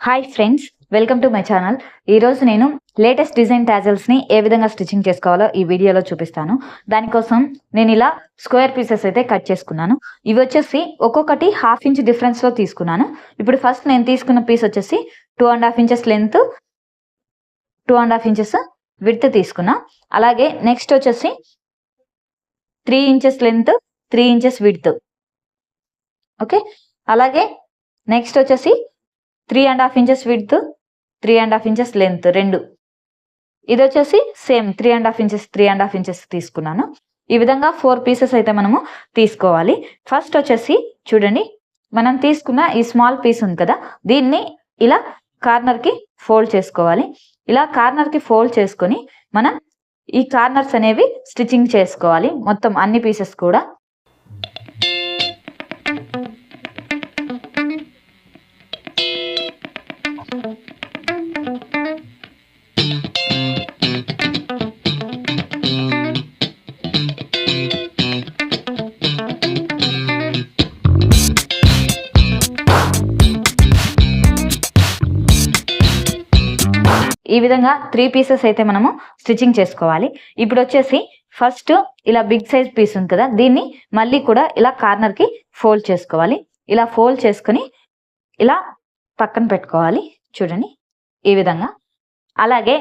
Hi friends, welcome to my channel. ఈరోజు నేను latest design టాజల్స్ని ఏ విధంగా స్టిచ్చింగ్ చేసుకోవాలో ఈ వీడియోలో చూపిస్తాను. దానికోసం నేను ఇలా స్క్వేర్ పీసెస్ అయితే కట్ చేసుకున్నాను. ఇవి వచ్చేసి ఒక్కొక్కటి 1/2 ఇంచ్ డిఫరెన్స్లో తీసుకున్నాను. ఇప్పుడు ఫస్ట్ నేను తీసుకున్న పీస్ వచ్చేసి 2.5 ఇంచెస్ లెంత్, 2.5 ఇంచెస్ విడ్త్ తీసుకున్నా. అలాగే నెక్స్ట్ వచ్చేసి 3 inches length, 3 inches width. Okay, అలాగే నెక్స్ట్ వచ్చేసి 3.5 ఇంచెస్ విడ్త్, 3.5 ఇంచెస్ లెంత్ రెండు. ఇది వచ్చేసి సేమ్ 3.5 ఇంచెస్, 3.5 ఇంచెస్ తీసుకున్నాను. ఈ విధంగా 4 పీసెస్ అయితే మనము తీసుకోవాలి. ఫస్ట్ వచ్చేసి చూడండి, మనం తీసుకున్న ఈ స్మాల్ పీస్ ఉంది కదా, దీన్ని ఇలా కార్నర్కి ఫోల్డ్ చేసుకోవాలి. ఇలా కార్నర్కి ఫోల్డ్ చేసుకొని మనం ఈ కార్నర్స్ అనేవి స్టిచ్చింగ్ చేసుకోవాలి, మొత్తం అన్ని పీసెస్ కూడా. ఈ విధంగా 3 పీసెస్ అయితే మనము స్టిచ్చింగ్ చేసుకోవాలి. ఇప్పుడు వచ్చేసి ఫస్ట్ ఇలా బిగ్ సైజ్ పీస్ ఉంది కదా, దీన్ని మళ్ళీ కూడా ఇలా కార్నర్కి ఫోల్డ్ చేసుకోవాలి. ఇలా ఫోల్డ్ చేసుకొని ఇలా పక్కన పెట్టుకోవాలి, చూడండి ఈ విధంగా. అలాగే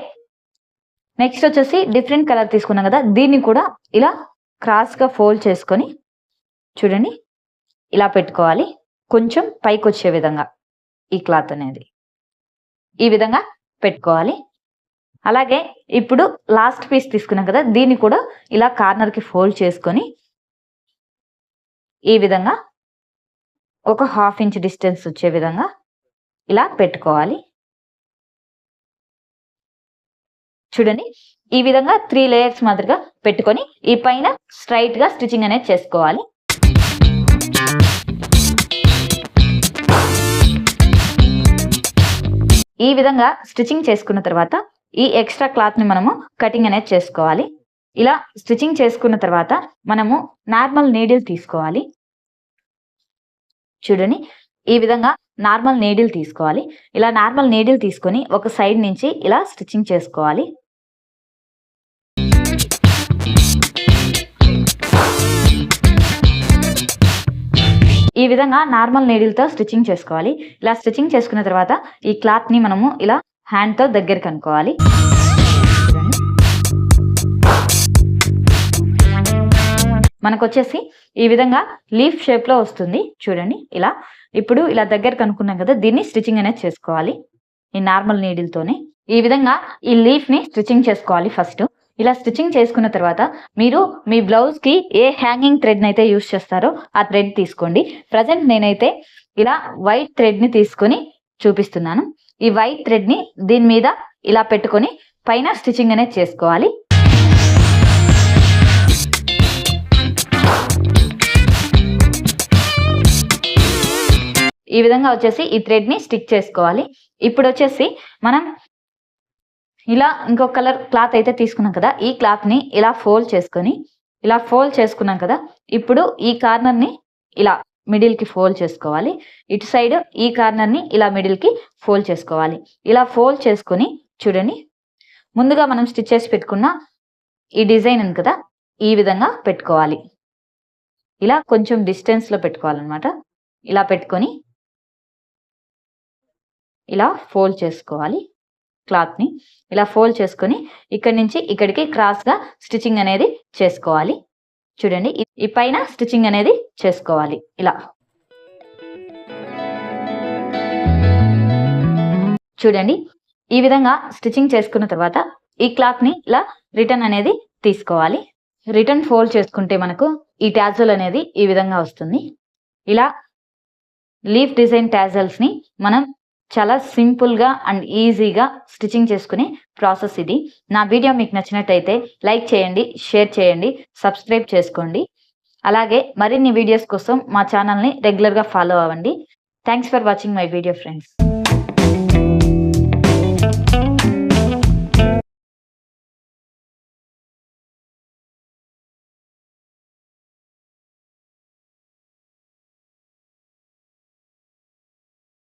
నెక్స్ట్ వచ్చేసి డిఫరెంట్ కలర్ తీసుకున్నాం కదా, దీన్ని కూడా ఇలా క్రాస్గా ఫోల్డ్ చేసుకొని చూడండి ఇలా పెట్టుకోవాలి, కొంచెం పైకి వచ్చే విధంగా. ఈ క్లాత్ అనేది ఈ విధంగా పెట్టుకోవాలి. అలాగే ఇప్పుడు లాస్ట్ పీస్ తీసుకున్నాం కదా, దీన్ని కూడా ఇలా కార్నర్కి ఫోల్డ్ చేసుకొని ఈ విధంగా ఒక 1/2 ఇంచ్ డిస్టెన్స్ వచ్చే విధంగా ఇలా పెట్టుకోవాలి. చూడండి ఈ విధంగా 3 లేయర్స్ మాదిరిగా పెట్టుకొని ఈ పైన స్ట్రైట్ గా స్టిచ్చింగ్ అనేది చేసుకోవాలి. ఈ విధంగా స్టిచ్చింగ్ చేసుకున్న తర్వాత ఈ ఎక్స్ట్రా క్లాత్ ని మనము కటింగ్ అనేది చేసుకోవాలి. ఇలా స్టిచ్చింగ్ చేసుకున్న తర్వాత మనము నార్మల్ నీడిల్ తీసుకోవాలి. చూడండి ఈ విధంగా నార్మల్ నీడిల్ తీసుకోవాలి. ఇలా నార్మల్ నీడిల్ తీసుకొని ఒక సైడ్ నుంచి ఇలా స్టిచ్చింగ్ చేసుకోవాలి. ఈ విధంగా నార్మల్ నీడిల్తో స్టిచ్చింగ్ చేసుకోవాలి. ఇలా స్టిచ్చింగ్ చేసుకున్న తర్వాత ఈ క్లాత్ ని మనము ఇలా హ్యాండ్తో దగ్గరికి అనుకోవాలి. మనకు వచ్చేసి ఈ విధంగా లీఫ్ షేప్ లో వస్తుంది, చూడండి ఇలా. ఇప్పుడు ఇలా దగ్గరకు అనుకున్నాం కదా, దీన్ని స్టిచ్చింగ్ అనేది చేసుకోవాలి ఈ నార్మల్ నీడిల్ తోనే. ఈ విధంగా ఈ లీఫ్ ని స్టిచ్చింగ్ చేసుకోవాలి ఫస్ట్. ఇలా స్టిచ్చింగ్ చేసుకున్న తర్వాత మీరు మీ బ్లౌజ్ కి ఏ హ్యాంగింగ్ థ్రెడ్ అయితే యూస్ చేస్తారో ఆ థ్రెడ్ తీసుకోండి. ప్రజెంట్ నేనైతే ఇలా వైట్ థ్రెడ్ ని తీసుకొని చూపిస్తున్నాను. ఈ వైట్ థ్రెడ్ ని దీని మీద ఇలా పెట్టుకొని పైన స్టిచ్చింగ్ అనేది చేసుకోవాలి. ఈ విధంగా వచ్చేసి ఈ థ్రెడ్ ని స్టిక్ చేసుకోవాలి. ఇప్పుడు వచ్చేసి మనం ఇలా ఇంకొక కలర్ క్లాత్ అయితే తీసుకున్నాం కదా, ఈ క్లాత్ ని ఇలా ఫోల్డ్ చేసుకొని ఇలా ఫోల్డ్ చేసుకున్నాం కదా, ఇప్పుడు ఈ కార్నర్ ని ఇలా మిడిల్ కి ఫోల్డ్ చేసుకోవాలి. ఇటు సైడ్ ఈ కార్నర్ ని ఇలా మిడిల్ కి ఫోల్డ్ చేసుకోవాలి. ఇలా ఫోల్డ్ చేసుకొని చూడండి, ముందుగా మనం స్టిచ్ చేసి పెట్టుకున్న ఈ డిజైన్ ఉంది కదా, ఈ విధంగా పెట్టుకోవాలి. ఇలా కొంచెం డిస్టెన్స్ లో పెట్టుకోవాలన్నమాట. ఇలా పెట్టుకొని ఇలా ఫోల్డ్ చేసుకోవాలి. క్లాత్ ని ఇలా ఫోల్డ్ చేసుకొని ఇక్కడి నుంచి ఇక్కడికి క్రాస్ గా స్టిచ్చింగ్ అనేది చేసుకోవాలి. చూడండి ఈ పైన స్టిచ్చింగ్ అనేది చేసుకోవాలి. ఇలా చూడండి ఈ విధంగా స్టిచ్చింగ్ చేసుకున్న తర్వాత ఈ క్లాత్ ని ఇలా రిటర్న్ అనేది తీసుకోవాలి. రిటర్న్ ఫోల్డ్ చేసుకుంటే మనకు ఈ టాజల్ అనేది ఈ విధంగా వస్తుంది. ఇలా లీఫ్ డిజైన్ టాజల్స్ ని మనం చాలా సింపుల్గా అండ్ ఈజీగా స్టిచ్చింగ్ చేసుకునే ప్రాసెస్ ఇది. నా వీడియో మీకు నచ్చినట్టయితే లైక్ చేయండి, షేర్ చేయండి, సబ్స్క్రైబ్ చేసుకోండి. అలాగే మరిన్ని వీడియోస్ కోసం మా ఛానల్ని రెగ్యులర్గా ఫాలో అవ్వండి. Thanks for watching my video friends.